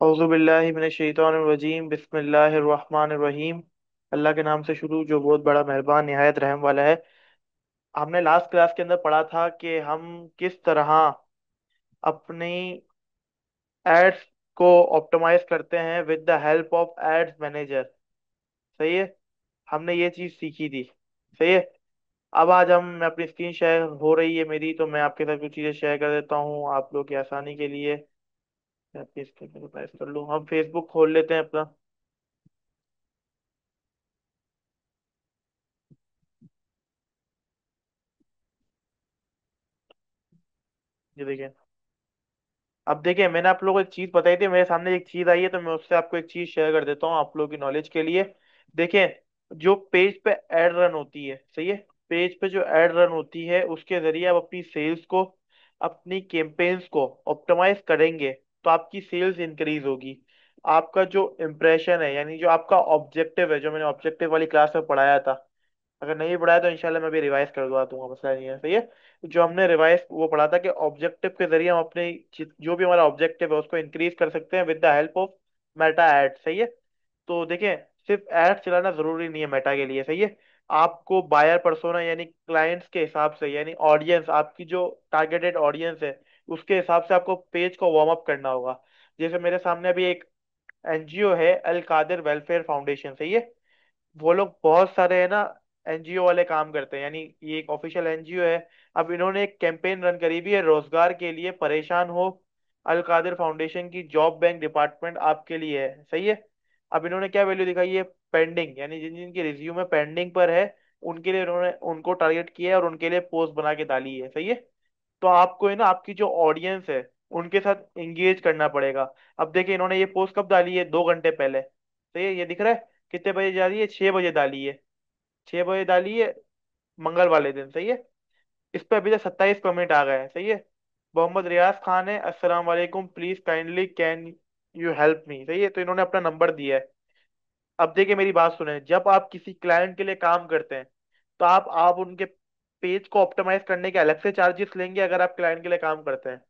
औज़ुबिल्लाहि मिनश्शैतानिर्रजीम बिस्मिल्लाहिर्रहमानिर्रहीम। अल्लाह के नाम से शुरू जो बहुत बड़ा मेहरबान निहायत रहम वाला है। हमने लास्ट क्लास के अंदर पढ़ा था कि हम किस तरह अपनी एड्स को ऑप्टिमाइज करते हैं with the help of ads manager. सही है, हमने ये चीज सीखी थी। सही है। अब आज हम मैं अपनी स्क्रीन शेयर हो रही है मेरी, तो मैं आपके साथ कुछ चीजें शेयर कर देता हूँ आप लोग की आसानी के लिए। मैं अपनी स्क्रीन को प्रेस कर लूँ, हम फेसबुक खोल लेते हैं अपना। ये देखिए, अब देखिए मैंने आप लोगों को एक चीज बताई थी, मेरे सामने एक चीज आई है तो मैं उससे आपको एक चीज शेयर कर देता हूँ आप लोगों की नॉलेज के लिए। देखिए, जो पेज पे एड रन होती है, सही है, पेज पे जो एड रन होती है उसके जरिए आप अपनी सेल्स को, अपनी कैंपेन्स को ऑप्टिमाइज करेंगे तो आपकी सेल्स इंक्रीज होगी। आपका जो इम्प्रेशन है, यानी जो आपका ऑब्जेक्टिव है, जो मैंने ऑब्जेक्टिव वाली क्लास में पढ़ाया था, अगर नहीं पढ़ाया तो इंशाल्लाह मैं भी रिवाइज करवा दूंगा, मसला नहीं है। सही है। जो हमने रिवाइज वो पढ़ा था कि ऑब्जेक्टिव के जरिए हम अपने जो भी हमारा ऑब्जेक्टिव है उसको इंक्रीज कर सकते हैं with the help of Meta ad. सही है। तो देखें, सिर्फ एड चलाना जरूरी नहीं है मेटा के लिए। सही है। आपको बायर पर्सोना यानी क्लाइंट्स के हिसाब से, यानी ऑडियंस, आपकी जो टारगेटेड ऑडियंस है उसके हिसाब से आपको पेज को वार्म अप करना होगा। जैसे मेरे सामने अभी एक एनजीओ है, अल कादिर वेलफेयर फाउंडेशन। सही है। वो लोग बहुत सारे है ना एनजीओ वाले काम करते हैं, यानी ये एक ऑफिशियल एनजीओ है। अब इन्होंने एक कैंपेन रन करी भी है, रोजगार के लिए परेशान हो, अल कादिर फाउंडेशन की जॉब बैंक डिपार्टमेंट आपके लिए है। सही है। अब इन्होंने क्या वैल्यू दिखाई है, पेंडिंग, यानी जिन जिनकी रिज्यूमे पेंडिंग पर है उनके लिए इन्होंने उनको टारगेट किया है और उनके लिए पोस्ट बना के डाली है। सही है। तो आपको है ना आपकी जो ऑडियंस है उनके साथ एंगेज करना पड़ेगा। अब देखिए, इन्होंने ये पोस्ट कब डाली है, 2 घंटे पहले। सही है, ये दिख रहा है कितने बजे जा रही है, 6 बजे डाली है। 6 बजे डाली है, मंगल वाले दिन। सही है। इस पे अभी तक 27 कमेंट आ गए हैं। सही है। मोहम्मद रियाज खान है, अस्सलाम वालेकुम, please kindly can you help me. सही है, तो इन्होंने अपना नंबर दिया है। अब देखिए मेरी बात सुने, जब आप किसी क्लाइंट के लिए काम करते हैं तो आप उनके पेज को ऑप्टिमाइज करने के अलग से चार्जेस लेंगे अगर आप क्लाइंट के लिए काम करते हैं।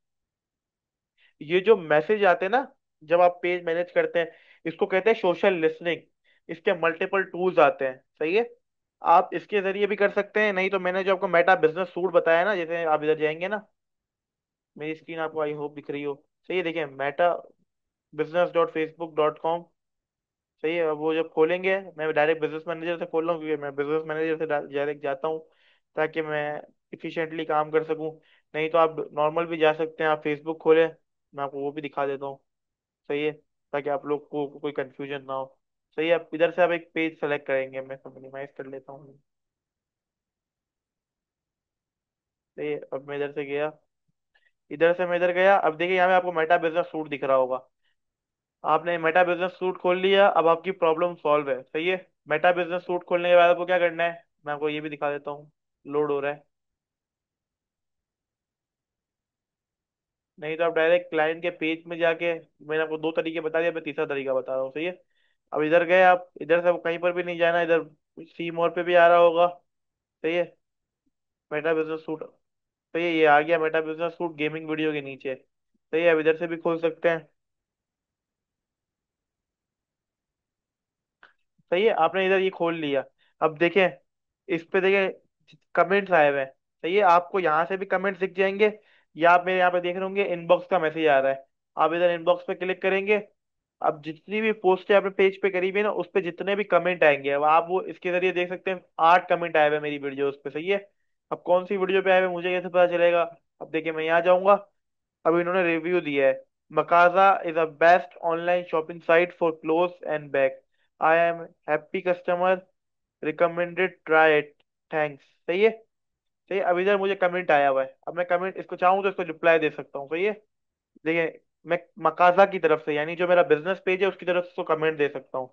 ये जो मैसेज आते हैं ना जब आप पेज मैनेज करते हैं, इसको कहते हैं सोशल लिसनिंग। इसके मल्टीपल टूल्स आते हैं। सही है। आप इसके जरिए भी कर सकते हैं, नहीं तो मैंने जो आपको मेटा बिजनेस सूट बताया ना, जैसे आप इधर जाएंगे ना, मेरी स्क्रीन आपको आई होप दिख रही हो। सही है, देखिए मेटा business.facebook.com। सही है। अब वो जब खोलेंगे, मैं डायरेक्ट बिजनेस मैनेजर से खोल रहा हूँ क्योंकि मैं बिजनेस मैनेजर से डायरेक्ट जाता हूँ ताकि मैं इफिशिएंटली काम कर सकूँ। नहीं तो आप नॉर्मल भी जा सकते हैं, आप फेसबुक खोलें, मैं आपको वो भी दिखा देता हूँ। सही है, ताकि आप लोग को कोई कंफ्यूजन ना हो। सही है। आप इधर से आप एक पेज सेलेक्ट करेंगे, मैं मिनिमाइज कर लेता हूँ। सही है, अब मैं इधर से गया, इधर से मैं इधर गया। अब देखिए यहाँ पे आपको मेटा बिजनेस सूट दिख रहा होगा। आपने मेटा बिजनेस सूट खोल लिया, अब आपकी प्रॉब्लम सॉल्व है। सही है। मेटा बिजनेस सूट खोलने के बाद आपको क्या करना है, मैं आपको ये भी दिखा देता हूँ। लोड हो रहा है, नहीं तो आप डायरेक्ट क्लाइंट के पेज में जाके, मैंने आपको 2 तरीके बता दिया, मैं तीसरा तरीका बता रहा हूँ। सही है। अब इधर गए आप, इधर से कहीं पर भी नहीं जाना, इधर सी मोर पे भी आ रहा होगा। सही है, मेटा बिजनेस सूट। सही है, ये आ गया Meta business suit gaming video के नीचे। सही है, अब इधर से भी खोल सकते हैं। सही है, आपने इधर ये खोल लिया। अब देखें, इस पे देखें कमेंट्स आए हुए हैं। सही है, आपको यहाँ से भी कमेंट्स दिख जाएंगे, या आप मेरे यहाँ पे देख रहे होंगे इनबॉक्स का मैसेज आ रहा है, आप इधर इनबॉक्स पे क्लिक करेंगे। अब जितनी भी पोस्ट आपने पेज पे करी हुई है ना, उस पे जितने भी कमेंट आएंगे अब आप वो इसके जरिए देख सकते हैं। 8 कमेंट आए हुए हैं मेरी वीडियो उस पे। सही है। अब कौन सी वीडियो पे आए हुए हैं, मुझे कैसे पता चलेगा। अब देखिए मैं यहाँ जाऊंगा, अब इन्होंने रिव्यू दिया है, मकाजा is a best online shopping site for clothes and bag, I am happy customer, recommended, try it, thanks. सही है। सही है, अब इधर मुझे कमेंट आया हुआ है, अब मैं कमेंट इसको चाहूँ तो इसको रिप्लाई दे सकता हूँ। सही है। देखिए, मैं मकाजा की तरफ से, यानी जो मेरा बिजनेस पेज है उसकी तरफ से उसको कमेंट दे सकता हूँ।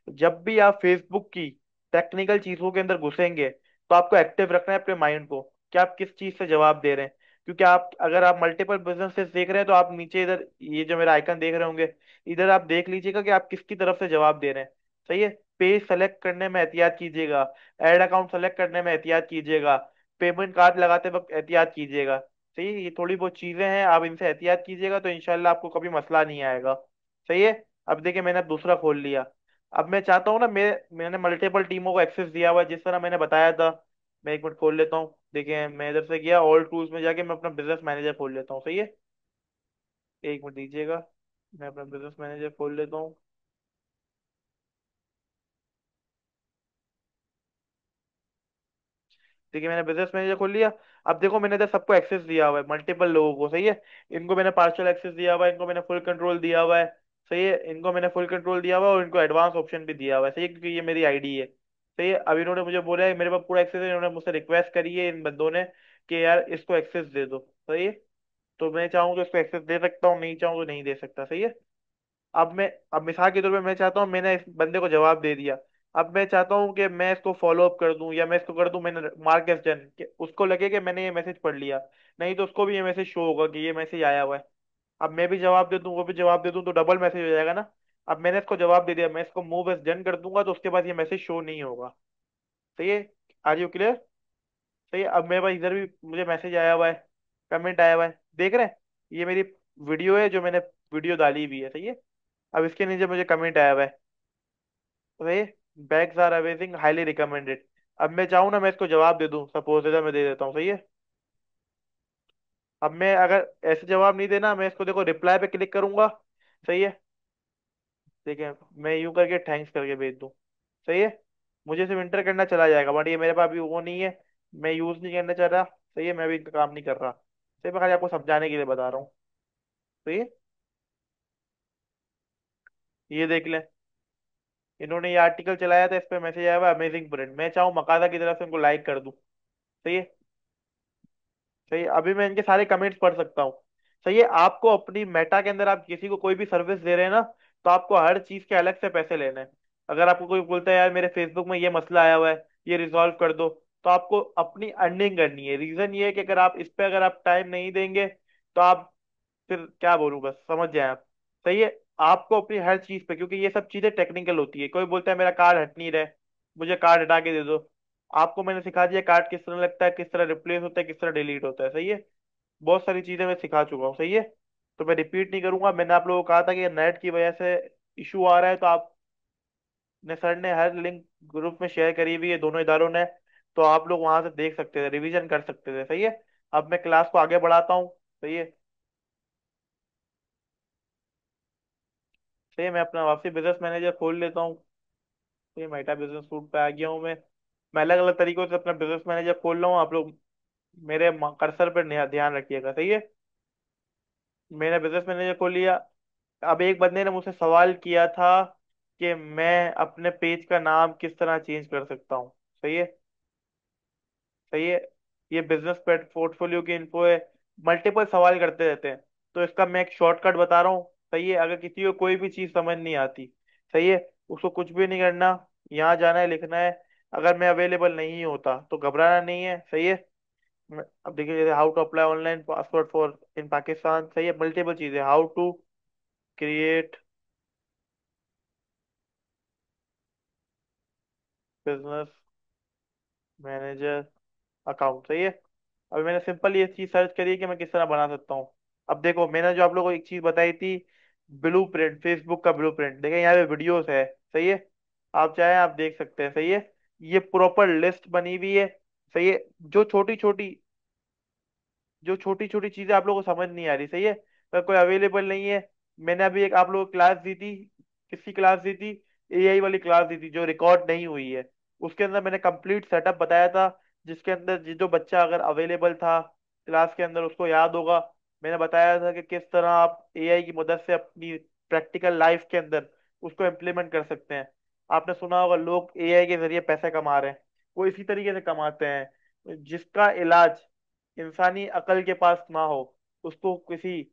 जब भी आप फेसबुक की टेक्निकल चीजों के अंदर घुसेंगे तो आपको एक्टिव रखना है अपने माइंड को कि आप किस चीज से जवाब दे रहे हैं। क्योंकि आप अगर आप मल्टीपल बिजनेसेस देख रहे हैं तो आप नीचे इधर ये जो मेरा आइकन देख रहे होंगे, इधर आप देख लीजिएगा कि आप किसकी तरफ से जवाब दे रहे हैं। सही है। पेज सेलेक्ट करने में एहतियात कीजिएगा, एड अकाउंट सेलेक्ट करने में एहतियात कीजिएगा, पेमेंट कार्ड लगाते वक्त एहतियात कीजिएगा। सही है, ये थोड़ी बहुत चीजें हैं, आप इनसे एहतियात कीजिएगा तो इंशाल्लाह आपको कभी मसला नहीं आएगा। सही है। अब देखिए मैंने अब दूसरा खोल लिया। अब मैं चाहता हूँ ना, मैंने मल्टीपल टीमों को एक्सेस दिया हुआ है जिस तरह मैंने बताया था। मैं एक मिनट खोल लेता हूँ। देखिए मैं इधर से गया ऑल टूल्स में जाके मैं अपना बिजनेस मैनेजर खोल लेता हूँ। सही है, एक मिनट दीजिएगा। मैं अपना बिजनेस मैनेजर खोल लेता हूँ। ठीक है, मैंने बिजनेस मैनेजर खोल लिया। अब देखो मैंने इधर सबको एक्सेस दिया हुआ है, मल्टीपल लोगों को। सही है, इनको मैंने पार्शियल एक्सेस दिया हुआ है, इनको मैंने फुल कंट्रोल दिया हुआ है। सही है, इनको मैंने फुल कंट्रोल दिया हुआ है और इनको एडवांस ऑप्शन भी दिया हुआ है। सही है, क्योंकि ये मेरी आईडी है। सही है, अब इन्होंने मुझे बोला है मेरे पास पूरा एक्सेस है, इन्होंने मुझसे रिक्वेस्ट करी है इन बंदों ने कि यार इसको एक्सेस दे दो। सही है, तो मैं चाहूँ तो इसको एक्सेस दे सकता हूँ, नहीं चाहूँ तो नहीं दे सकता। सही है। अब मिसाल के तौर पे मैं चाहता हूँ, मैंने इस बंदे को जवाब दे दिया। अब मैं चाहता हूँ कि मैं इसको फॉलो अप कर दूं या मैं इसको कर दूं मैंने मार्क एस डन, कि उसको लगे कि मैंने ये मैसेज पढ़ लिया। नहीं तो उसको भी ये मैसेज शो होगा कि ये मैसेज आया हुआ है। अब मैं भी जवाब दे दूं वो भी जवाब दे दूं तो डबल मैसेज हो जाएगा ना। अब मैंने इसको जवाब दे दिया, मैं इसको मूव एस डन कर दूंगा तो उसके बाद ये मैसेज शो नहीं होगा। सही है, आर यू क्लियर? सही है, अब मेरे पास इधर भी मुझे मैसेज आया हुआ है, कमेंट आया हुआ है, देख रहे हैं? ये मेरी वीडियो है जो मैंने वीडियो डाली भी है। सही है, अब इसके नीचे मुझे कमेंट आया हुआ है। They bags are amazing highly recommended. अब मैं चाहूँ ना मैं इसको जवाब दे दूं, सपोज देता मैं दे देता हूँ। सही है, अब मैं अगर ऐसे जवाब नहीं देना, मैं इसको देखो रिप्लाई पे क्लिक करूंगा। सही है, देखिए मैं यूं करके थैंक्स करके भेज दूं। सही है, मुझे सिर्फ इंटर करना चला जाएगा बट ये मेरे पास अभी वो नहीं है, मैं यूज नहीं करना चाह रहा। सही है, मैं भी इनका काम नहीं कर रहा। सही, मैं खाली आपको समझाने के लिए बता रहा हूँ। सही है, ये देख लें, इन्होंने ये आर्टिकल चलाया था, इस पे मैसेज आया हुआ अमेजिंग प्रिंट, मैं चाहूँ मकादा की तरफ से उनको लाइक कर दूं। सही है। सही है, अभी मैं इनके सारे कमेंट्स पढ़ सकता हूँ। सही है, आपको अपनी मेटा के अंदर आप किसी को कोई भी सर्विस दे रहे हैं ना, तो आपको हर चीज के अलग से पैसे लेने हैं। अगर आपको कोई बोलता है यार मेरे फेसबुक में ये मसला आया हुआ है, ये रिजॉल्व कर दो, तो आपको अपनी अर्निंग करनी है। रीजन ये है कि अगर आप टाइम नहीं देंगे तो आप, फिर क्या बोलूं, बस समझ जाए आप। सही है, आपको अपनी हर चीज पे, क्योंकि ये सब चीजें टेक्निकल होती है, कोई बोलता है मेरा कार्ड हट नहीं रहा है, मुझे कार्ड हटा के दे दो। आपको मैंने सिखा दिया कार्ड किस तरह लगता है, किस तरह रिप्लेस होता है, किस तरह डिलीट होता है। सही है, बहुत सारी चीजें मैं सिखा चुका हूँ। सही है, तो मैं रिपीट नहीं करूंगा। मैंने आप लोगों को कहा था कि नेट की वजह से इशू आ रहा है, तो आपने सर ने हर लिंक ग्रुप में शेयर करी हुई है दोनों इदारों ने, तो आप लोग वहां से देख सकते थे, रिवीजन कर सकते थे। सही है, अब मैं क्लास को आगे बढ़ाता हूँ। सही है। सही है, मैं अपना वापसी बिजनेस मैनेजर खोल लेता हूँ। ये मेटा बिजनेस सूट पे आ गया हूँ मैं अलग अलग तरीकों से अपना बिजनेस मैनेजर खोल रहा हूँ, आप लोग मेरे कर्सर पर ध्यान रखिएगा। सही है, मैंने बिजनेस मैनेजर खोल लिया। अब एक बंदे ने मुझसे सवाल किया था कि मैं अपने पेज का नाम किस तरह चेंज कर सकता हूँ। सही है। सही है, ये बिजनेस पोर्टफोलियो की इन्फो है। मल्टीपल सवाल करते रहते हैं, तो इसका मैं एक शॉर्टकट बता रहा हूँ। सही है, अगर किसी को कोई भी चीज समझ नहीं आती, सही है, उसको कुछ भी नहीं करना, यहाँ जाना है, लिखना है, अगर मैं अवेलेबल नहीं होता तो घबराना नहीं है। सही है, अब देखिए जैसे how to apply online passport for in Pakistan. सही है, मल्टीपल चीजें, how to create business manager account. सही है, अभी मैंने सिंपल ये चीज सर्च करी है कि मैं किस तरह बना सकता हूँ। अब देखो मैंने जो आप लोगों को एक चीज बताई थी, ब्लू प्रिंट, फेसबुक का ब्लू प्रिंट, देखिए यहाँ पे वीडियोस है। सही है, आप चाहे आप देख सकते हैं। सही है, ये प्रॉपर लिस्ट बनी हुई है। सही है, जो छोटी छोटी चीजें आप लोगों को समझ नहीं आ रही। सही है, अगर कोई अवेलेबल नहीं है, मैंने अभी एक आप लोगों को क्लास दी थी, किसकी क्लास दी थी? एआई वाली क्लास दी थी जो रिकॉर्ड नहीं हुई है। उसके अंदर मैंने कंप्लीट सेटअप बताया था, जिसके अंदर जो बच्चा अगर अवेलेबल था क्लास के अंदर उसको याद होगा। मैंने बताया था कि किस तरह आप एआई की मदद से अपनी प्रैक्टिकल लाइफ के अंदर उसको इम्प्लीमेंट कर सकते हैं। आपने सुना होगा लोग एआई के जरिए पैसे कमा रहे हैं, वो इसी तरीके से कमाते हैं। जिसका इलाज इंसानी अकल के पास ना हो, उसको किसी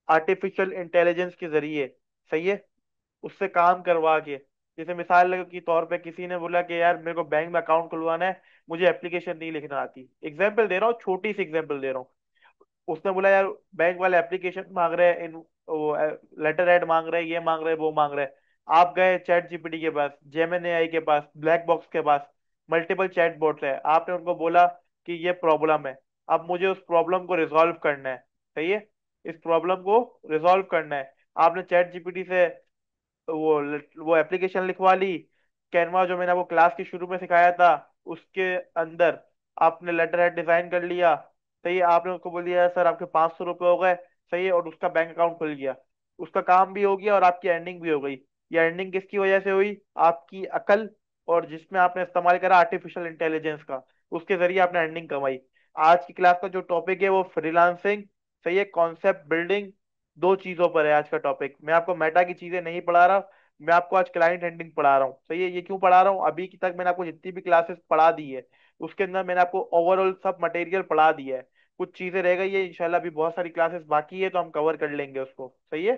आर्टिफिशियल इंटेलिजेंस के जरिए, सही है, उससे काम करवा के, जैसे मिसाल के तौर पे किसी ने बोला कि यार मेरे को बैंक में अकाउंट खुलवाना है, मुझे एप्लीकेशन नहीं लिखना आती, एग्जाम्पल दे रहा हूँ, छोटी सी एग्जाम्पल दे रहा हूँ। उसने बोला यार बैंक वाले एप्लीकेशन मांग रहे हैं, इन वो लेटर हेड मांग रहे हैं, ये मांग रहे हैं, वो मांग रहे हैं। आप गए चैट जीपीटी के पास, जेमिनी एआई के पास, ब्लैक बॉक्स के पास, मल्टीपल चैट बोट्स है, आपने उनको बोला कि ये प्रॉब्लम है, अब मुझे उस प्रॉब्लम को रिजॉल्व करना है। सही है, इस प्रॉब्लम को रिजॉल्व करना है। आपने चैट जीपीटी से वो एप्लीकेशन लिखवा ली। कैनवा जो मैंने आपको क्लास के शुरू में सिखाया था, उसके अंदर आपने लेटर हेड डिजाइन कर लिया। सही है, आपने उसको बोल दिया सर आपके 500 रुपये हो गए। सही है, और उसका बैंक अकाउंट खुल गया। उसका काम भी हो गया और आपकी अर्निंग भी हो गई। ये अर्निंग किसकी वजह से हुई? आपकी अकल, और जिसमें आपने इस्तेमाल करा आर्टिफिशियल इंटेलिजेंस का, उसके जरिए आपने अर्निंग कमाई। आज की क्लास का जो टॉपिक है वो फ्रीलांसिंग, सही है, कॉन्सेप्ट बिल्डिंग, दो चीजों पर है आज का टॉपिक। मैं आपको मेटा की चीजें नहीं पढ़ा रहा, मैं आपको आज क्लाइंट हैंडलिंग पढ़ा रहा हूँ। सही है, ये क्यों पढ़ा रहा हूँ? अभी की तक मैंने आपको जितनी भी क्लासेस पढ़ा दी है, उसके अंदर मैंने आपको ओवरऑल सब मटेरियल पढ़ा दिया है। कुछ चीजें रह गई है, इंशाल्लाह अभी बहुत सारी क्लासेस बाकी है, तो हम कवर कर लेंगे उसको। सही है,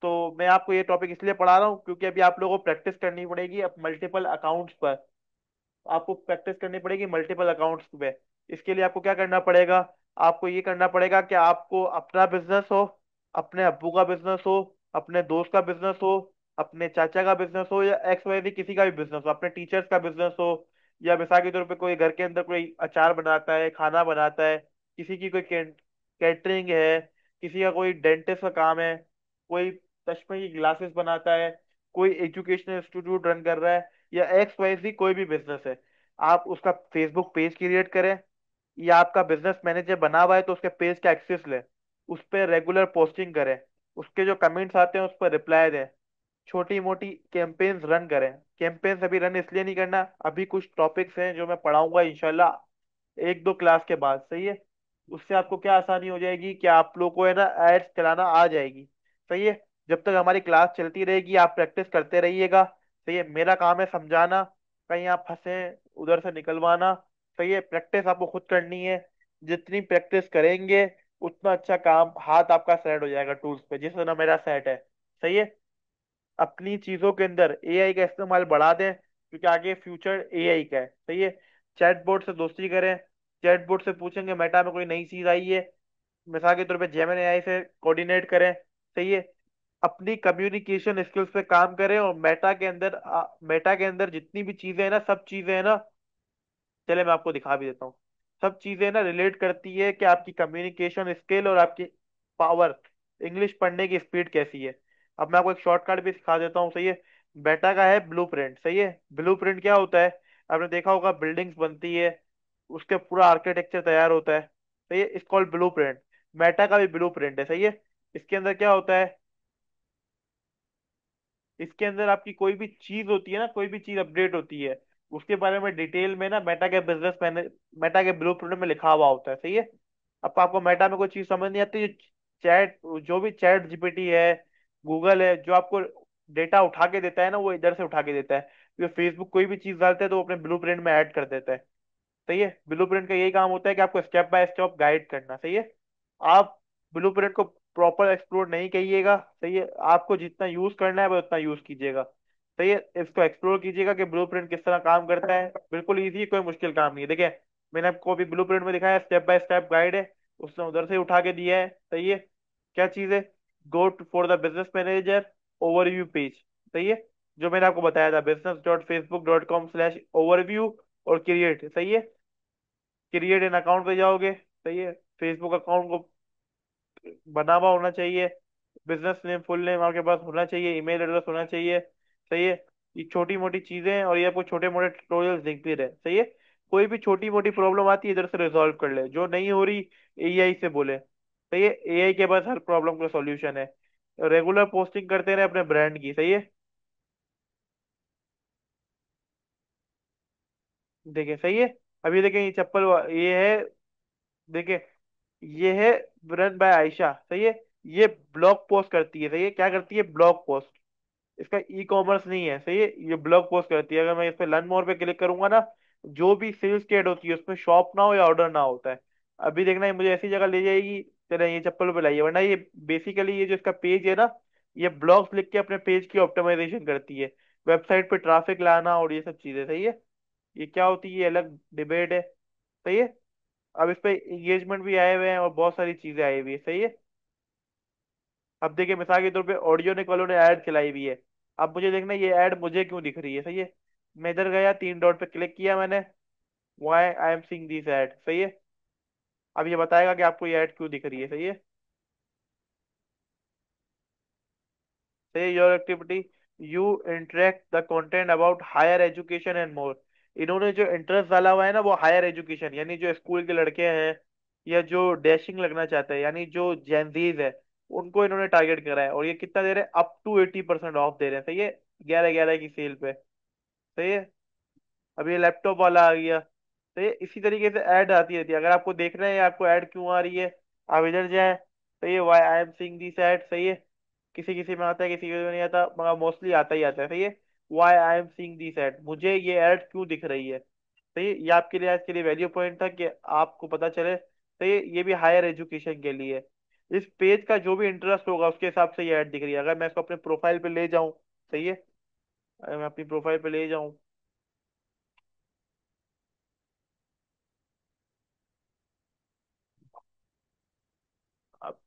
तो मैं आपको ये टॉपिक इसलिए पढ़ा रहा हूँ क्योंकि अभी आप लोगों को प्रैक्टिस करनी पड़ेगी अब मल्टीपल अकाउंट्स पर। आपको प्रैक्टिस करनी पड़ेगी मल्टीपल अकाउंट्स पे। इसके लिए आपको क्या करना पड़ेगा? आपको ये करना पड़ेगा कि आपको अपना बिजनेस हो, अपने अब्बू का बिजनेस हो, अपने दोस्त का बिजनेस हो, अपने चाचा का बिजनेस हो, या एक्स वाई Z किसी का भी बिजनेस हो, अपने टीचर्स का बिजनेस हो, या मिसाल के तौर पे कोई घर के अंदर कोई अचार बनाता है, खाना बनाता है, किसी की कोई कैटरिंग है, किसी का कोई डेंटिस्ट का काम है, कोई चश्मे की ग्लासेस बनाता है, कोई एजुकेशनल इंस्टीट्यूट रन कर रहा है, या एक्स वाई Z कोई भी बिजनेस है। आप उसका फेसबुक पेज क्रिएट करें, या आपका बिजनेस मैनेजर बना हुआ है तो उसके पेज का एक्सेस लें, उस पर रेगुलर पोस्टिंग करें, उसके जो कमेंट्स आते हैं उस पर रिप्लाई दें, छोटी मोटी कैंपेन्स रन करें। कैंपेन्स अभी रन इसलिए नहीं करना, अभी कुछ टॉपिक्स हैं जो मैं पढ़ाऊंगा इंशाल्लाह एक दो क्लास के बाद। सही है, उससे आपको क्या आसानी हो जाएगी कि आप लोग को है ना एड्स चलाना आ जाएगी। सही है, जब तक हमारी क्लास चलती रहेगी आप प्रैक्टिस करते रहिएगा। सही है, मेरा काम है समझाना, कहीं आप फंसे उधर से निकलवाना। सही है, प्रैक्टिस आपको खुद करनी है। जितनी प्रैक्टिस करेंगे उतना अच्छा काम, हाथ आपका सेट हो जाएगा टूल्स पे, जिस तरह मेरा सेट है। सही है, अपनी चीजों के अंदर एआई का इस्तेमाल बढ़ा दें, क्योंकि आगे फ्यूचर एआई का है। सही है, चैटबॉट से दोस्ती करें, चैटबॉट से पूछेंगे मेटा में कोई नई चीज आई है, मिसाल के तौर पे जेमिनी एआई से कोऑर्डिनेट करें। सही है, अपनी कम्युनिकेशन स्किल्स पे काम करें, और मेटा के अंदर जितनी भी चीजें हैं ना, सब चीजें हैं ना, चले मैं आपको दिखा भी देता हूँ। सब चीजें ना रिलेट करती है कि आपकी कम्युनिकेशन स्किल और आपकी पावर, इंग्लिश पढ़ने की स्पीड कैसी है। अब मैं आपको एक शॉर्टकट भी सिखा देता हूँ। सही है, बेटा का है ब्लूप्रिंट। सही है, ब्लूप्रिंट क्या होता है? आपने देखा होगा बिल्डिंग्स बनती है, उसके पूरा आर्किटेक्चर तैयार होता है। सही है, इस कॉल्ड ब्लूप्रिंट। मेटा का भी ब्लूप्रिंट है। सही है, इसके अंदर क्या होता है? इसके अंदर आपकी कोई भी चीज होती है ना, कोई भी चीज अपडेट होती है, उसके बारे में डिटेल में ना मेटा के बिजनेस मैंने मेटा के ब्लूप्रिंट में लिखा हुआ होता है। सही है, अब आपको मेटा में कोई चीज समझ नहीं आती, चैट जो भी चैट जीपीटी है, गूगल है, जो आपको डेटा उठा के देता है ना, वो इधर से उठा के देता है। तो फेसबुक कोई भी चीज डालता है तो वो अपने ब्लूप्रिंट में ऐड कर देता है। सही है, ब्लूप्रिंट का यही काम होता है कि आपको स्टेप बाय स्टेप गाइड करना। सही है, आप ब्लूप्रिंट को प्रॉपर एक्सप्लोर नहीं करिएगा। सही है, आपको जितना यूज करना है वो उतना यूज कीजिएगा। सही है, इसको एक्सप्लोर कीजिएगा कि ब्लूप्रिंट किस तरह काम करता है। बिल्कुल इजी है, कोई मुश्किल काम नहीं है। देखिए, मैंने आपको अभी ब्लूप्रिंट में दिखाया, स्टेप बाय स्टेप गाइड है, उसने उधर से उठा के दिया है। सही है, क्या चीज है? Go to for the business manager overview page. सही है, जो मैंने आपको बताया था, business.facebook.com/overview, और क्रिएट। सही है, क्रिएट एन अकाउंट पे जाओगे। सही है, फेसबुक अकाउंट को बना हुआ होना चाहिए, बिजनेस नेम फुल नेम आपके पास होना चाहिए, ईमेल एड्रेस होना चाहिए। सही है, ये छोटी मोटी चीजें हैं, और ये आपको छोटे मोटे ट्यूटोरियल्स दिखते रहे। सही है, कोई भी छोटी मोटी प्रॉब्लम आती है इधर से रिजॉल्व कर ले, जो नहीं हो रही एआई से बोले। सही है, एआई के पास हर प्रॉब्लम का सॉल्यूशन है। रेगुलर पोस्टिंग करते रहे अपने ब्रांड की। सही है, देखिए सही है, अभी देखें ये चप्पल ये है, देखिए ये है रन बाय आयशा। सही है, ये ब्लॉग पोस्ट करती है। सही है, क्या करती है? Blog post. इसका ई कॉमर्स नहीं है। सही है, ये ब्लॉग पोस्ट करती है। अगर मैं इस पे लर्न मोर पे क्लिक करूंगा ना, जो भी सेल्स की एड होती है उसमें शॉप ना हो या ऑर्डर ना होता है। अभी देखना है, मुझे ऐसी जगह ले जाएगी। चले ये चप्पल पे लाइए, वरना ये बेसिकली ये जो इसका पेज है ना, ये ब्लॉग्स लिख के अपने पेज की ऑप्टिमाइजेशन करती है, वेबसाइट पे ट्रैफिक लाना और ये सब चीजें। सही है, ये क्या होती है ये अलग डिबेट है। सही है, अब इस पे एंगेजमेंट भी आए हुए हैं और बहुत सारी चीजें आई हुई है। सही है, अब देखिए मिसाल के तौर पे ऑडियोनिक वालों ने ऐड चलाई हुई है। अब मुझे देखना है ये ऐड मुझे क्यों दिख रही है। सही है, मैं इधर गया, तीन डॉट पे क्लिक किया मैंने, why I am seeing this ad. सही है, अब ये बताएगा कि आपको ये ऐड क्यों दिख रही है। सही है, say your activity, you interact the content about higher education and more। इन्होंने जो इंटरेस्ट डाला हुआ है ना वो हायर एजुकेशन, यानी जो स्कूल के लड़के हैं या जो डैशिंग लगना चाहते हैं, यानी जो जेनजीज है, उनको इन्होंने टारगेट करा है। और ये कितना दे रहे हैं? अप टू 80% ऑफ दे रहे हैं। सही है, 11/11 की सेल पे। सही है। अब ये लैपटॉप वाला आ गया। तो ये इसी तरीके से ऐड आती रहती है। अगर आपको देखना है आपको ऐड क्यों आ रही है, आप इधर जाए। तो ये why I am seeing this ad. सही है। किसी किसी में आता है, किसी किसी में नहीं आता, मगर मोस्टली आता ही आता है। सही है। Why I am seeing this ad, मुझे ये ऐड क्यों दिख रही है। सही है, ये आपके लिए आज के लिए वैल्यू पॉइंट था कि आपको पता चले। तो ये भी हायर एजुकेशन के लिए। इस पेज का जो भी इंटरेस्ट होगा उसके हिसाब से ये ऐड दिख रही है। अगर मैं इसको अपने प्रोफाइल पे ले जाऊं। सही है। अगर मैं अपनी प्रोफाइल पे ले जाऊं। अब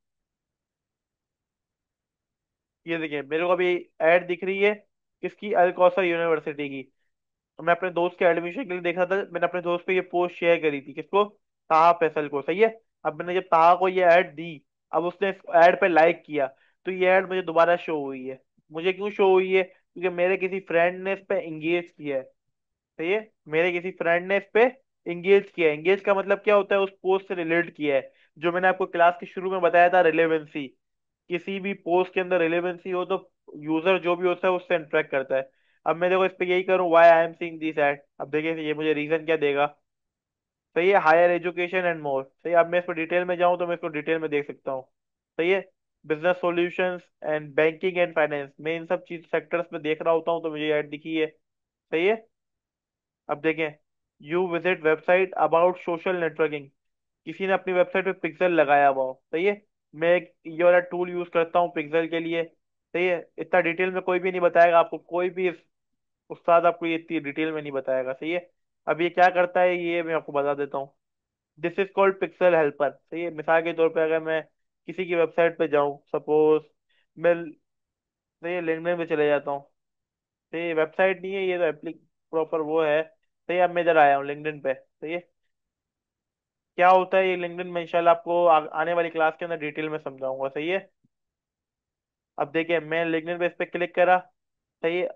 ये देखिए मेरे को अभी ऐड दिख रही है किसकी, अल कौसर यूनिवर्सिटी की। तो मैं अपने दोस्त के एडमिशन के लिए देख रहा था, मैंने अपने दोस्त पे ये पोस्ट शेयर करी थी। किसको? ताहा फैसल को। सही है। अब मैंने जब ताहा को ये ऐड दी, अब उसने इस ऐड पे लाइक किया, तो ये ऐड मुझे दोबारा शो हुई है। मुझे क्यों शो हुई है? क्योंकि मेरे किसी फ्रेंड ने इस पे एंगेज किया है। सही है। मेरे किसी फ्रेंड ने इस पे एंगेज किया है। एंगेज का मतलब क्या होता है? उस पोस्ट से रिलेट किया है। जो मैंने आपको क्लास के शुरू में बताया था, रिलेवेंसी। किसी भी पोस्ट के अंदर रिलेवेंसी हो तो यूजर जो भी होता है उससे इंटरेक्ट करता है। अब मैं देखो इस पे यही करूँ, why I am seeing this ad, अब देखिए ये मुझे रीजन क्या देगा। सही है, हायर एजुकेशन एंड मोर। सही है, अब मैं इस पर डिटेल में जाऊँ तो मैं इसको डिटेल में देख सकता हूँ। सही है। Business solutions and banking and finance, मैं इन सब चीज सेक्टर्स में देख रहा होता हूँ तो मुझे ऐड दिखी है। सही है। अब देखें, you visit website about social networking, किसी ने अपनी वेबसाइट पे पिक्सल लगाया हुआ हो। सही है। मैं एक ये वाला टूल यूज करता हूँ पिक्सल के लिए। सही है। इतना डिटेल में कोई भी नहीं बताएगा आपको, कोई भी उस्ताद आपको ये इतनी डिटेल में नहीं बताएगा। सही है। अब ये क्या करता है ये मैं आपको बता देता हूँ। This is called pixel helper. सही है। मिसाल के तौर पे अगर मैं किसी की वेबसाइट पे जाऊँ, सपोज मैं, सही है, लिंक्डइन पे चले जाता हूँ। सही है, वेबसाइट नहीं है ये तो एप्लिक प्रॉपर वो है। सही है, अब मैं इधर आया हूँ लिंक्डइन पे। सही है। क्या होता है ये लिंक्डइन में, इंशाल्लाह आपको आने वाली क्लास के अंदर डिटेल में समझाऊंगा। सही है। अब देखिए मैं लिंक्डइन पे इस पे क्लिक करा। सही है।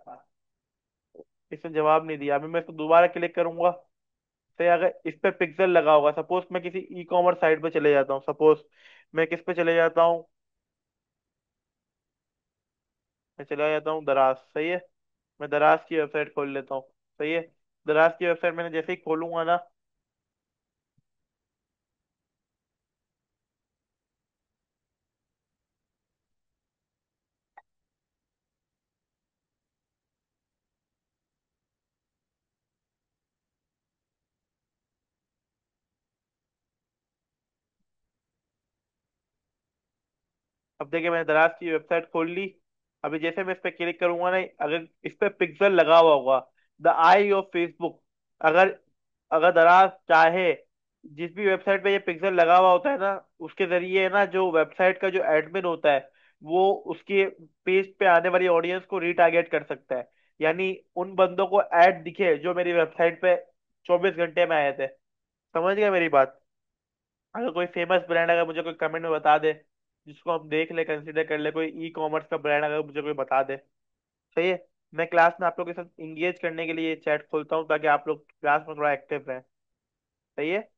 इसने जवाब नहीं दिया। अभी मैं इसको दोबारा क्लिक करूंगा। सही है, अगर इस पे पिक्सल लगा होगा, सपोज मैं किसी ई कॉमर्स साइट पे चले जाता हूँ, सपोज मैं किस पे चले जाता हूँ, मैं चला जाता हूँ दराज। सही है। मैं दराज की वेबसाइट खोल लेता हूँ। सही है। दराज की वेबसाइट मैंने जैसे ही खोलूंगा ना, अब देखिए मैंने दराज की वेबसाइट खोल ली। अभी जैसे मैं इस पे क्लिक करूंगा ना, अगर इस पे पिक्सल लगा हुआ होगा, द आई ऑफ फेसबुक, अगर अगर दराज चाहे, जिस भी वेबसाइट पे ये पिक्सल लगा हुआ होता है ना, उसके जरिए ना जो वेबसाइट का जो एडमिन होता है वो उसके पेज पे आने वाली ऑडियंस को रीटारगेट कर सकता है। यानी उन बंदों को ऐड दिखे जो मेरी वेबसाइट पे 24 घंटे में आए थे। समझ गए मेरी बात? अगर कोई फेमस ब्रांड अगर मुझे कोई कमेंट में बता दे, जिसको हम देख ले, कंसीडर कर ले, कोई ई कॉमर्स का ब्रांड अगर मुझे कोई बता दे। सही है। मैं क्लास में आप लोग के साथ इंगेज करने के लिए चैट खोलता हूँ ताकि आप लोग क्लास में थोड़ा एक्टिव रहें। सही है।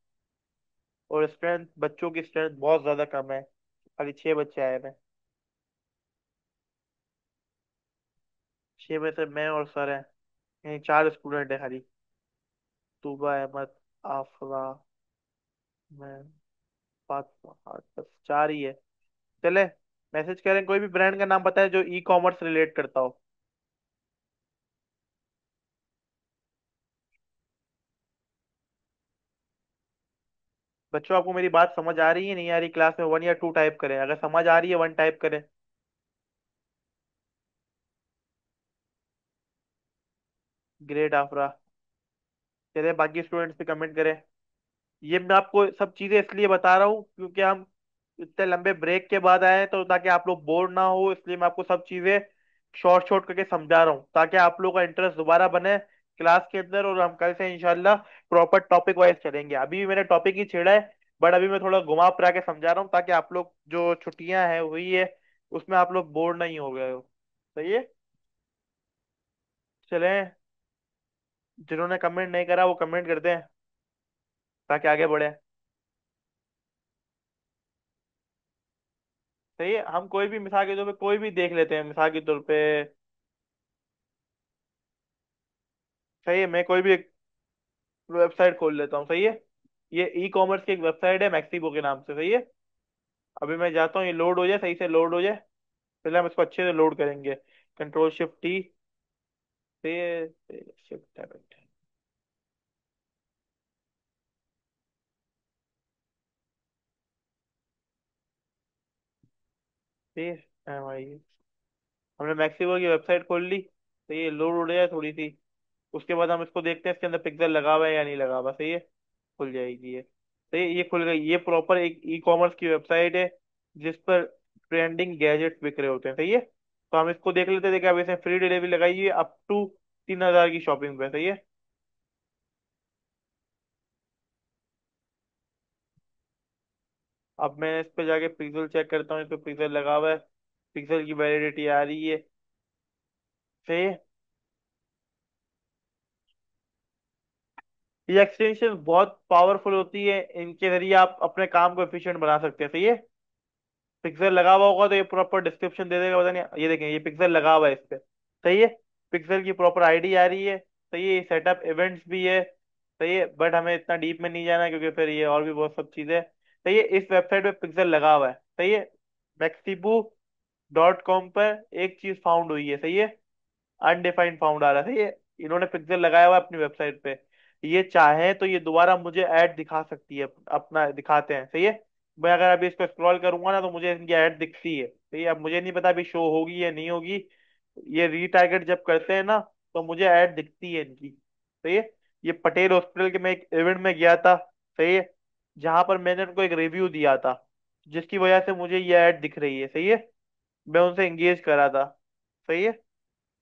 और स्ट्रेंथ, बच्चों की स्ट्रेंथ बहुत ज्यादा कम है, खाली 6 बच्चे आए हैं। 6 में से मैं और सर हैं, यानी 4 स्टूडेंट है खाली। तूबा, अहमद, आफरा, मैं, फातिमा, हाँ, बस 4 ही है। चले, मैसेज करें, कोई भी ब्रांड का नाम बताए जो ई कॉमर्स रिलेट करता हो। बच्चों आपको मेरी बात समझ आ रही है नहीं आ रही? क्लास में 1 या 2 टाइप करें, अगर समझ आ रही है 1 टाइप करें। ग्रेट आफरा। चले बाकी स्टूडेंट्स भी कमेंट करें। ये मैं आपको सब चीजें इसलिए बता रहा हूँ क्योंकि हम इतने लंबे ब्रेक के बाद आए हैं, तो ताकि आप लोग बोर ना हो, इसलिए मैं आपको सब चीजें शॉर्ट शॉर्ट करके समझा रहा हूँ ताकि आप लोग का इंटरेस्ट दोबारा बने क्लास के अंदर। और हम कल से इंशाल्लाह प्रॉपर टॉपिक वाइज चलेंगे। अभी भी मैंने टॉपिक ही छेड़ा है, बट अभी मैं थोड़ा घुमा फिरा के समझा रहा हूँ ताकि आप लोग जो छुट्टियां हैं हुई है उसमें आप लोग बोर नहीं हो गए हो। सही है। चलें, जिन्होंने कमेंट नहीं करा वो कमेंट करते हैं ताकि आगे बढ़े। सही है, हम कोई भी मिसाल के तौर पे कोई भी देख लेते हैं, मिसाल के तौर पे। सही है, मैं कोई भी एक वेबसाइट खोल लेता हूँ। सही है, ये ई कॉमर्स की एक वेबसाइट है मैक्सिबो के नाम से। सही है, अभी मैं जाता हूँ, ये लोड हो जाए, सही से लोड हो जाए। पहले हम इसको अच्छे से लोड करेंगे। Ctrl+Shift+T से शिफ्ट। फिर हमने मैक्सिमो की वेबसाइट खोल ली। तो ये लोड हो जाए थोड़ी सी। उसके बाद हम इसको देखते हैं इसके अंदर पिक्सल लगा हुआ है या नहीं लगा हुआ। सही है, खुल जाएगी ये। सही है, ये खुल गई। ये प्रॉपर एक ई कॉमर्स की वेबसाइट है जिस पर ट्रेंडिंग गैजेट्स बिक रहे होते हैं। सही है, तो हम इसको देख लेते हैं। देखिए, अब इसने फ्री डिलीवरी लगाई है अप टू 3,000 की शॉपिंग पे। सही है, अब मैं इस पे जाके पिक्सल चेक करता हूँ, इस पे पिक्सल लगा हुआ है, पिक्सल की वैलिडिटी आ रही है। सही है, ये एक्सटेंशन बहुत पावरफुल होती है, इनके जरिए आप अपने काम को एफिशिएंट बना सकते हैं। सही है, पिक्सल लगा हुआ होगा तो ये प्रॉपर डिस्क्रिप्शन दे देगा, पता नहीं। ये देखें, ये पिक्सल लगा हुआ है इस पे। सही है, पिक्सल की प्रॉपर आईडी आ रही है। सही है, सेटअप इवेंट्स भी है। सही है, बट हमें इतना डीप में नहीं जाना क्योंकि फिर ये और भी बहुत सब चीजें हैं। सही है, इस वेबसाइट पे पिक्सल लगा हुआ है। सही है, मैक्सिबू.com पर एक चीज फाउंड हुई है। सही है, अनडिफाइंड फाउंड आ रहा है। ये इन्होंने पिक्सल लगाया हुआ है अपनी वेबसाइट पे। ये चाहे तो ये दोबारा मुझे ऐड दिखा सकती है, अपना दिखाते हैं। सही है, मैं अगर अभी इसको स्क्रॉल करूंगा ना तो मुझे इनकी ऐड दिखती है। सही है, अब मुझे नहीं पता अभी शो होगी या नहीं होगी। ये रीटारगेट जब करते हैं ना तो मुझे ऐड दिखती है इनकी। सही है, ये पटेल हॉस्पिटल के मैं एक इवेंट में गया था। सही है, जहां पर मैंने उनको एक रिव्यू दिया था जिसकी वजह से मुझे ये ऐड दिख रही है। सही है, मैं उनसे एंगेज करा था। सही है,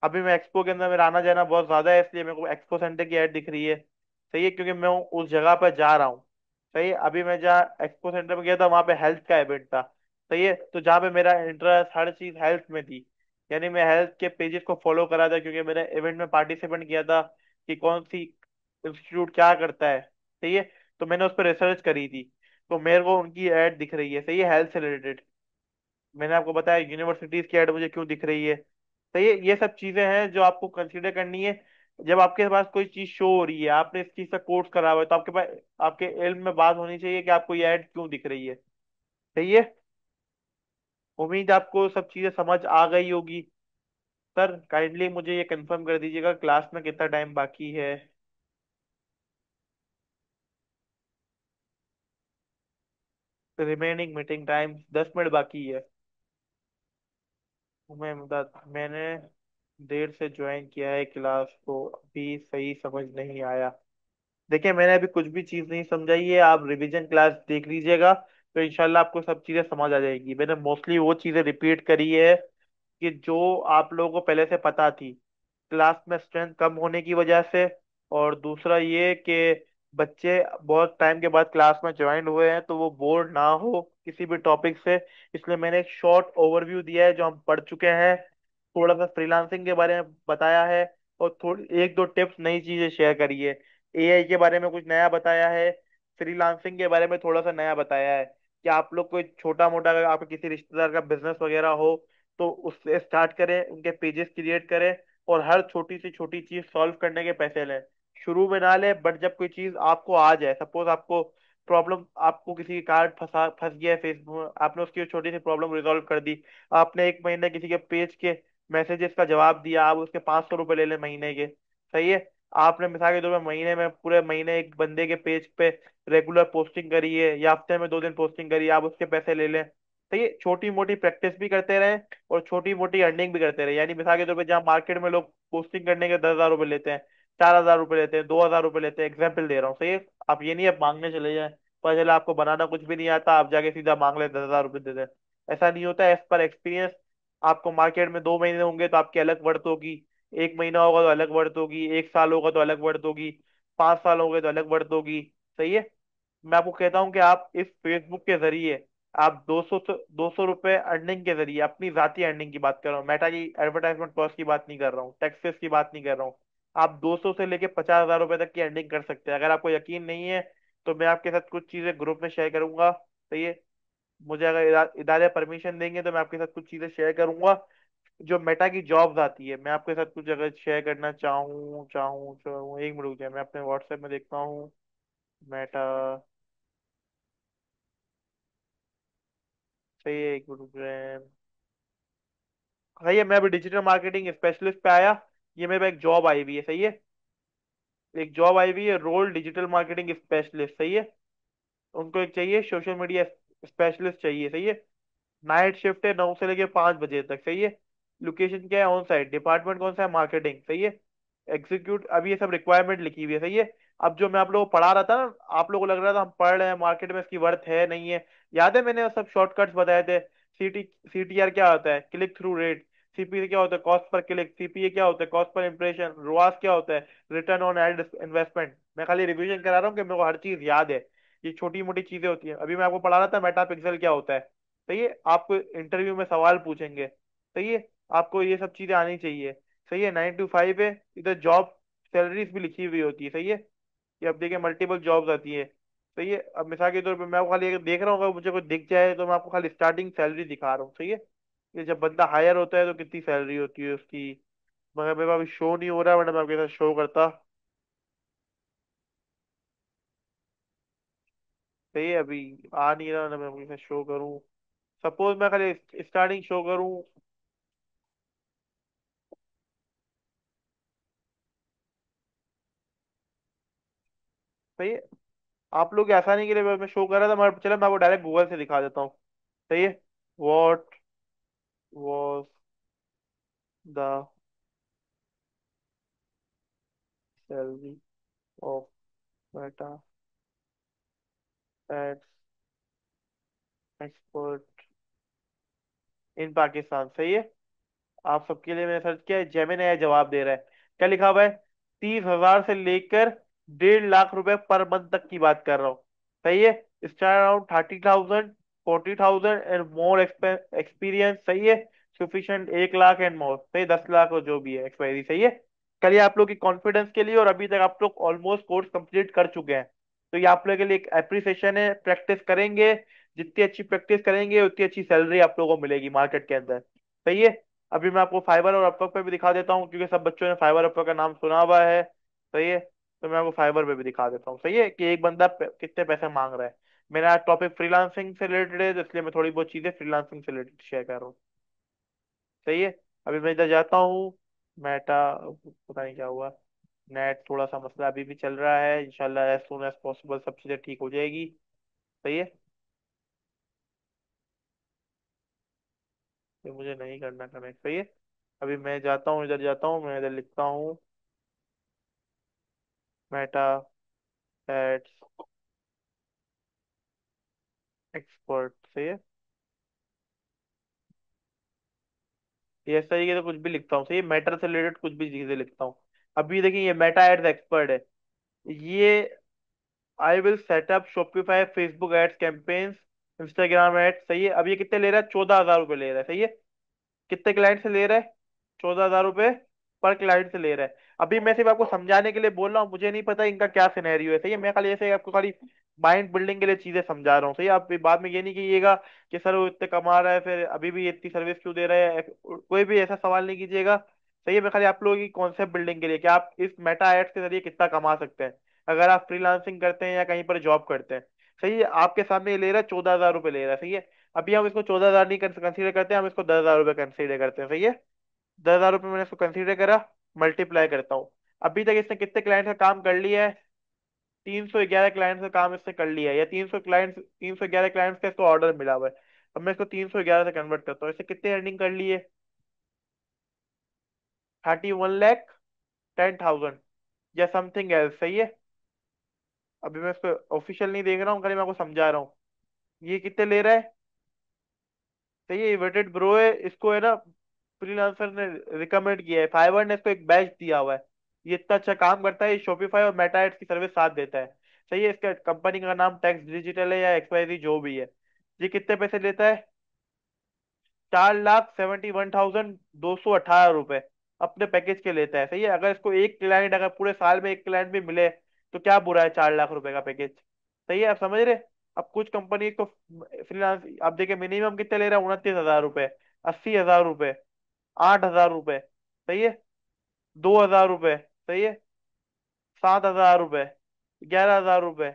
अभी मैं एक्सपो के अंदर मेरा आना जाना बहुत ज्यादा है इसलिए मेरे को एक्सपो सेंटर की ऐड दिख रही है। सही है, क्योंकि मैं उस जगह पर जा रहा हूँ। सही है, अभी मैं जहाँ एक्सपो सेंटर में गया था वहां पे हेल्थ का इवेंट था। सही है, तो जहाँ पे मेरा इंटरेस्ट हर चीज हेल्थ में थी, यानी मैं हेल्थ के पेजेस को फॉलो करा था क्योंकि मैंने इवेंट में पार्टिसिपेंट किया था कि कौन सी इंस्टीट्यूट क्या करता है। सही है, तो मैंने उस पर रिसर्च करी थी। तो मेरे को उनकी ऐड दिख रही है। सही है, हेल्थ से रिलेटेड। मैंने आपको बताया यूनिवर्सिटीज की ऐड मुझे क्यों दिख रही है। तो ये सब चीजें हैं जो आपको कंसीडर करनी है। जब आपके पास कोई चीज शो हो रही है, आपने इस चीज का कोर्स करा हुआ है, तो आपके पास आपके इल्म में बात होनी चाहिए कि आपको ये ऐड क्यों दिख रही है। सही है, उम्मीद है आपको सब चीजें समझ आ गई होगी। सर काइंडली मुझे ये कंफर्म कर दीजिएगा क्लास में कितना टाइम बाकी है। रिमेनिंग मीटिंग टाइम 10 मिनट बाकी है। मैंने देर से ज्वाइन किया है क्लास को, अभी सही समझ नहीं आया। देखिए, मैंने अभी कुछ भी चीज नहीं समझाई है, आप रिवीजन क्लास देख लीजिएगा तो इंशाल्लाह आपको सब चीजें समझ आ जाएगी। मैंने मोस्टली वो चीजें रिपीट करी है कि जो आप लोगों को पहले से पता थी, क्लास में स्ट्रेंथ कम होने की वजह से। और दूसरा ये कि बच्चे बहुत टाइम के बाद क्लास में ज्वाइन हुए हैं तो वो बोर ना हो किसी भी टॉपिक से, इसलिए मैंने एक शॉर्ट ओवरव्यू दिया है जो हम पढ़ चुके हैं। थोड़ा सा फ्रीलांसिंग के बारे में बताया है और थोड़ी एक दो टिप्स नई चीजें शेयर करी है। एआई के बारे में कुछ नया बताया है, फ्रीलांसिंग के बारे में थोड़ा सा नया बताया है कि आप लोग कोई छोटा मोटा अगर आपके किसी रिश्तेदार का बिजनेस वगैरह हो तो उससे स्टार्ट करें, उनके पेजेस क्रिएट करें और हर छोटी से छोटी चीज सॉल्व करने के पैसे लें। शुरू में ना लें, बट जब कोई चीज आपको आ जाए, सपोज आपको प्रॉब्लम, आपको किसी की कार्ड फंस गया है फेसबुक में, आपने उसकी छोटी सी प्रॉब्लम रिजॉल्व कर दी। आपने एक महीने किसी के पेज के मैसेजेस का जवाब दिया, आप उसके 500 रुपये ले लें महीने के। सही है, आपने मिसाल के तौर पर महीने में पूरे महीने एक बंदे के पेज पे रेगुलर पोस्टिंग करी है या हफ्ते में 2 दिन पोस्टिंग करी है, आप उसके पैसे ले लें। तो ये छोटी मोटी प्रैक्टिस भी करते रहे और छोटी मोटी अर्निंग भी करते रहे। यानी मिसाल के तौर पे जहाँ मार्केट में लोग पोस्टिंग करने के 10,000 रुपये लेते हैं, 4,000 रुपये लेते हैं, 2,000 रुपये लेते हैं, एग्जाम्पल दे रहा हूँ। सही है, आप ये नहीं आप मांगने चले जाएं, पर चले आपको बनाना कुछ भी नहीं आता, आप जाके सीधा मांग ले 10,000 रुपये दे दें। ऐसा नहीं होता है, एज पर एक्सपीरियंस। आपको मार्केट में 2 महीने होंगे तो आपकी अलग वर्थ होगी, एक महीना होगा तो अलग वर्थ होगी, एक साल होगा तो अलग वर्थ होगी, 5 साल हो गए तो अलग वर्थ होगी। सही है, मैं आपको कहता हूँ कि आप इस फेसबुक के जरिए आप 200 रुपए अर्निंग के जरिए, अपनी जाती अर्निंग की बात कर रहा हूँ, मेटा की एडवर्टाइजमेंट कॉस्ट की बात नहीं कर रहा हूँ, टैक्सेस की बात नहीं कर रहा हूँ। आप 200 से लेके 50,000 रुपए तक की अर्निंग कर सकते हैं। अगर आपको यकीन नहीं है तो मैं आपके साथ कुछ चीजें ग्रुप में शेयर करूंगा। सही है। मुझे अगर इदारे परमिशन देंगे तो मैं आपके साथ कुछ चीजें शेयर करूंगा जो मेटा की जॉब्स आती है। मैं आपके साथ कुछ अगर शेयर करना चाहूँ चाहूँ चाहूँ, एक मिनट रुक जाए, मैं अपने व्हाट्सएप में देखता हूँ। मेटा। सही है, एक मिनट रुक जाए। सही है, मैं अभी डिजिटल मार्केटिंग स्पेशलिस्ट पे आया। ये मेरे पास एक जॉब आई हुई है। सही है। एक जॉब आई हुई है, रोल डिजिटल मार्केटिंग स्पेशलिस्ट। सही है। उनको एक चाहिए सोशल मीडिया स्पेशलिस्ट चाहिए। सही है। नाइट शिफ्ट है, 9 से लेके 5 बजे तक। सही है। लोकेशन क्या है? On site. डिपार्टमेंट कौन सा है? मार्केटिंग। सही है। एग्जीक्यूट, अभी ये सब रिक्वायरमेंट लिखी हुई है। सही है। अब जो मैं आप लोगों को पढ़ा रहा था ना, आप लोगों को लग रहा था हम पढ़ रहे हैं, मार्केट में इसकी वर्थ है नहीं है। याद है मैंने वो सब शॉर्टकट्स बताए थे? सीटीआर क्या होता है? Click through rate. सीपीए क्या होता है? Cost per click. सीपीए क्या होता है? Cost per impression. रोआस क्या होता है? Return on ad investment. मैं खाली रिवीजन करा रहा हूँ कि मेरे को हर चीज याद है। ये छोटी मोटी चीजें होती हैं। अभी मैं आपको पढ़ा रहा था मेटा पिक्सल क्या होता है। सही है। आपको इंटरव्यू में सवाल पूछेंगे। सही है। आपको ये सब चीजें आनी चाहिए। सही है। 9 to 5 है। इधर जॉब सैलरीज भी लिखी हुई होती है। सही है। ये अब देखिए मल्टीपल जॉब्स आती है। सही है। अब मिसाल के तौर पे मैं आपको खाली अगर देख रहा हूँ, अगर मुझे कुछ दिख जाए तो मैं आपको खाली स्टार्टिंग सैलरी दिखा रहा हूँ। सही है। ये जब बंदा हायर होता है तो कितनी सैलरी होती है उसकी। मगर मेरे पास अभी शो नहीं हो रहा, वरना मैं आपके साथ शो करता। सही है। अभी आ नहीं रहा ना, मैं आपके साथ शो करूँ। सपोज मैं खाली स्टार्टिंग शो करूँ। सही है। आप लोग की आसानी के लिए मैं शो कर रहा था, मगर चलो मैं आपको डायरेक्ट गूगल से दिखा देता हूँ। सही है। What was the salary of Meta ads expert in Pakistan. सही है। आप सबके लिए मैंने सर्च किया है, जेमिनी है जवाब दे रहा है। क्या लिखा हुआ है? 30,000 से लेकर 1.5 लाख रुपए पर मंथ तक की बात कर रहा हूँ। सही है। Start around 30,000, 40,000 and more experience. सही है। Sufficient 1 lakh and more. सही, 10 लाख और जो भी है एक्सपायरी। सही है। करिए आप लोग की कॉन्फिडेंस के लिए, और अभी तक आप लोग ऑलमोस्ट कोर्स कंप्लीट कर चुके हैं, तो ये आप लोगों के लिए एक अप्रिसिएशन है। प्रैक्टिस करेंगे, जितनी अच्छी प्रैक्टिस करेंगे उतनी अच्छी सैलरी आप लोगों को मिलेगी मार्केट के अंदर। सही है। अभी मैं आपको फाइबर और अपवर्क पे भी दिखा देता हूँ, क्योंकि सब बच्चों ने फाइबर अपवर्क का नाम सुना हुआ है। सही है। तो मैं आपको फाइबर पे भी दिखा देता हूँ। सही है कि एक बंदा कितने पैसे मांग रहा है। मेरा टॉपिक फ्रीलांसिंग से रिलेटेड है, तो इसलिए मैं थोड़ी बहुत चीजें फ्रीलांसिंग से रिलेटेड शेयर कर रहा हूँ। सही है। अभी मैं इधर जाता हूँ। मेटा, पता नहीं क्या हुआ। नेट थोड़ा सा मसला अभी भी चल रहा है, इंशाल्लाह एज सुन एज पॉसिबल सब चीजें ठीक हो जाएगी। सही है। तो मुझे नहीं करना कनेक्ट। सही है। अभी मैं जाता हूँ, इधर जाता हूँ, मैं इधर लिखता हूँ मेटा एड्स एक्सपर्ट। सही है। ये इस तरीके से कुछ भी लिखता हूँ। सही है। मैटर से रिलेटेड कुछ भी चीजें लिखता हूँ। अभी देखिए ये मेटा एड्स एक्सपर्ट है। ये I will setup Shopify Facebook ads campaigns, Instagram ads. सही है। अब ये कितने ले रहा है? 14,000 रुपये ले रहा है। सही है। कितने क्लाइंट से ले रहा है? 14,000 रुपये पर क्लाइंट से ले रहा है। अभी मैं सिर्फ आपको समझाने के लिए बोल रहा हूँ, मुझे नहीं पता इनका क्या सिनेरियो है। सही है। मैं खाली ऐसे आपको खाली माइंड बिल्डिंग के लिए चीजें समझा रहा हूँ। सही है। आप बाद में ये नहीं कीजिएगा कि सर वो इतने कमा रहा है फिर अभी भी इतनी सर्विस क्यों दे रहा है, कोई भी ऐसा सवाल नहीं कीजिएगा। सही है। मैं खाली आप लोगों की कॉन्सेप्ट बिल्डिंग के लिए कि आप इस मेटा एड्स के जरिए कितना कमा सकते हैं, अगर आप फ्रीलांसिंग करते हैं या कहीं पर जॉब करते हैं। सही है। आपके सामने ये ले रहा है, 14,000 रुपये ले रहा है। सही है। अभी हम इसको 14,000 नहीं कंसीडर करते हैं, हम इसको 10,000 रुपये कंसीडर करते हैं। सही है। 10,000 रुपये मैंने इसको कंसीडर करा, मल्टीप्लाई करता हूँ। अभी तक इसने कितने क्लाइंट का काम कर लिया है? 311 क्लाइंट का काम इसने कर लिया है, या 311 क्लाइंट्स का इसको ऑर्डर मिला हुआ है। अब मैं इसको 311 से कन्वर्ट करता हूँ, इससे कितने अर्निंग कर ली है? 31,10,000 या समथिंग एल्स। सही है। अभी मैं इसको ऑफिशियल नहीं देख रहा हूँ, खाली मैं आपको समझा रहा हूँ। ये कितने ले रहा है? सही है। वेटेड ब्रो है, इसको है ना फ्रीलांसर ने रिकमेंड किया है, फाइवर ने इसको एक बैच दिया हुआ है। ये इतना अच्छा काम करता है, ये शॉपिफाई और मेटा एड्स की सर्विस साथ देता है। सही है। इसका कंपनी का नाम टैक्स डिजिटल है या एक्सवाईजी जो भी है। ये कितने पैसे लेता है? 4,71,218 रुपए अपने पैकेज के लेता है, सही है। अगर इसको एक क्लाइंट, अगर पूरे साल में एक क्लाइंट भी मिले तो क्या बुरा है 4 लाख रुपए का पैकेज। सही है, आप समझ रहे। अब कुछ कंपनी तो फ्रीलांस, आप देखिए मिनिमम कितने ले रहा है, 29,000 रुपए, 80,000 रुपए, 8,000 रुपए, सही है, 2,000 रुपए, सही है, 7,000 रुपए, 11,000 रुपए।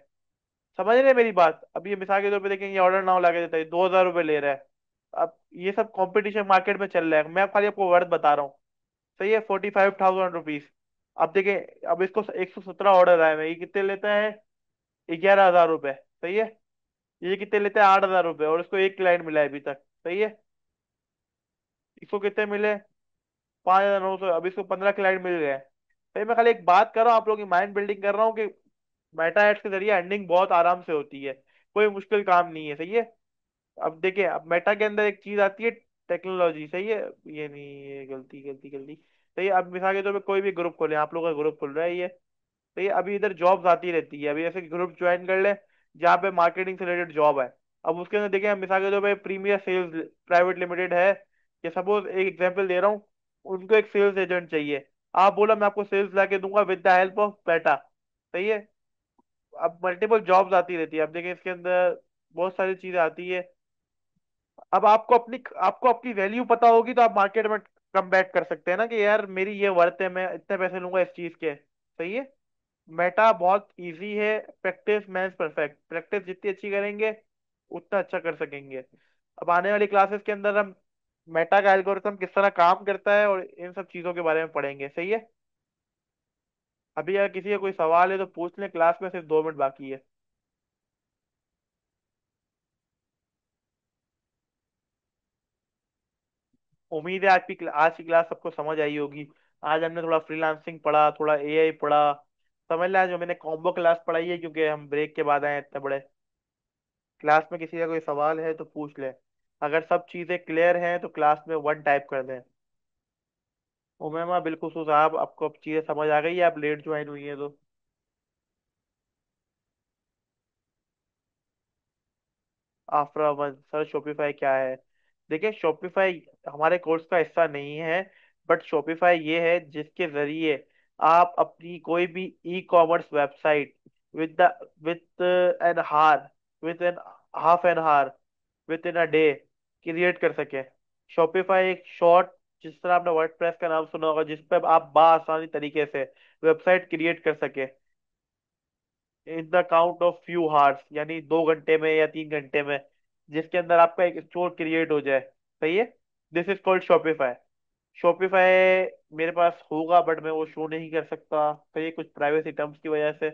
समझ रहे हैं मेरी बात। अब ये मिसाल के तौर पे देखेंगे, ऑर्डर नाउ लगा देता है, 2,000 रुपये ले रहा है। अब ये सब कंपटीशन मार्केट में चल रहा है, मैं खाली आपको वर्थ बता रहा हूँ। सही है, 45,000 रुपीज। अब देखें, अब इसको 117 ऑर्डर आए हैं, ये कितने लेता है? 11,000 रुपए, सही है। ये कितने लेते हैं? 8,000 रुपए, और इसको एक क्लाइंट मिला है अभी तक, सही है। इसको कितने मिले? 5,900। अब इसको 15 क्लाइंट मिल गए। भाई मैं खाली एक बात कर रहा हूँ, आप लोगों की माइंड बिल्डिंग कर रहा हूँ कि मेटा एड्स के जरिए अर्निंग बहुत आराम से होती है, कोई मुश्किल काम नहीं है, सही है। अब देखिए, अब मेटा के अंदर एक चीज आती है, टेक्नोलॉजी, सही है। ये नहीं, ये गलती गलती गलती। सही है, अब मिसाल के तौर पे कोई भी ग्रुप खोले, आप लोगों का ग्रुप खुल रहा है ये, तो ये अभी इधर जॉब्स आती रहती है, अभी ऐसे ग्रुप ज्वाइन कर ले जहाँ पे मार्केटिंग से रिलेटेड जॉब है। अब उसके अंदर देखिए, मिसाल के तौर पे प्रीमियर सेल्स प्राइवेट लिमिटेड है, या सपोज एक एग्जांपल दे रहा हूँ, उनको एक सेल्स एजेंट चाहिए। आप बोला मैं आपको सेल्स ला के दूंगा with the help of PETA, सही है। अब मल्टीपल जॉब्स आती रहती है, अब देखिए इसके अंदर बहुत सारी चीजें आती है। अब आपको आपकी वैल्यू पता होगी तो आप मार्केट में कम बैक कर सकते हैं ना, कि यार मेरी ये वर्थ है, मैं इतने पैसे लूंगा इस चीज के, सही है। मेटा बहुत इजी है, प्रैक्टिस मैच परफेक्ट, प्रैक्टिस जितनी अच्छी करेंगे उतना अच्छा कर सकेंगे। अब आने वाली क्लासेस के अंदर हम मेटा का एल्गोरिथम किस तरह काम करता है और इन सब चीजों के बारे में पढ़ेंगे, सही है। अभी अगर किसी का कोई सवाल है तो पूछ लें, क्लास में सिर्फ 2 मिनट बाकी है। उम्मीद है आज की क्लास सबको समझ आई होगी। आज हमने थोड़ा फ्रीलांसिंग पढ़ा, थोड़ा एआई पढ़ा, समझ लिया। जो मैंने कॉम्बो क्लास पढ़ाई है क्योंकि हम ब्रेक के बाद आए हैं इतने बड़े। क्लास में किसी का कोई सवाल है तो पूछ ले। अगर सब चीजें क्लियर हैं तो क्लास में 1 टाइप कर दें। उमेमा बिल्कुल साहब, आपको अब चीजें समझ आ गई है, आप लेट ज्वाइन हुई है तो। आफ्टर वन सर, शॉपिफाई क्या है? देखिए, शॉपिफाई हमारे कोर्स का हिस्सा नहीं है, बट शॉपिफाई ये है जिसके जरिए आप अपनी कोई भी e commerce website with the with an हार विथ एन हाफ एन हार with in a day create कर सके। शॉपिफाई एक शॉर्ट, जिस तरह आपने वर्डप्रेस का नाम सुना होगा, जिस पर आप बआसानी तरीके से वेबसाइट क्रिएट कर सके in the count of few hours, यानी 2 घंटे में या 3 घंटे में, जिसके अंदर आपका एक स्टोर क्रिएट हो जाए, सही है। This is called Shopify. Shopify मेरे पास होगा बट मैं वो शो नहीं कर सकता, सही है, कुछ प्राइवेसी टर्म्स की वजह से।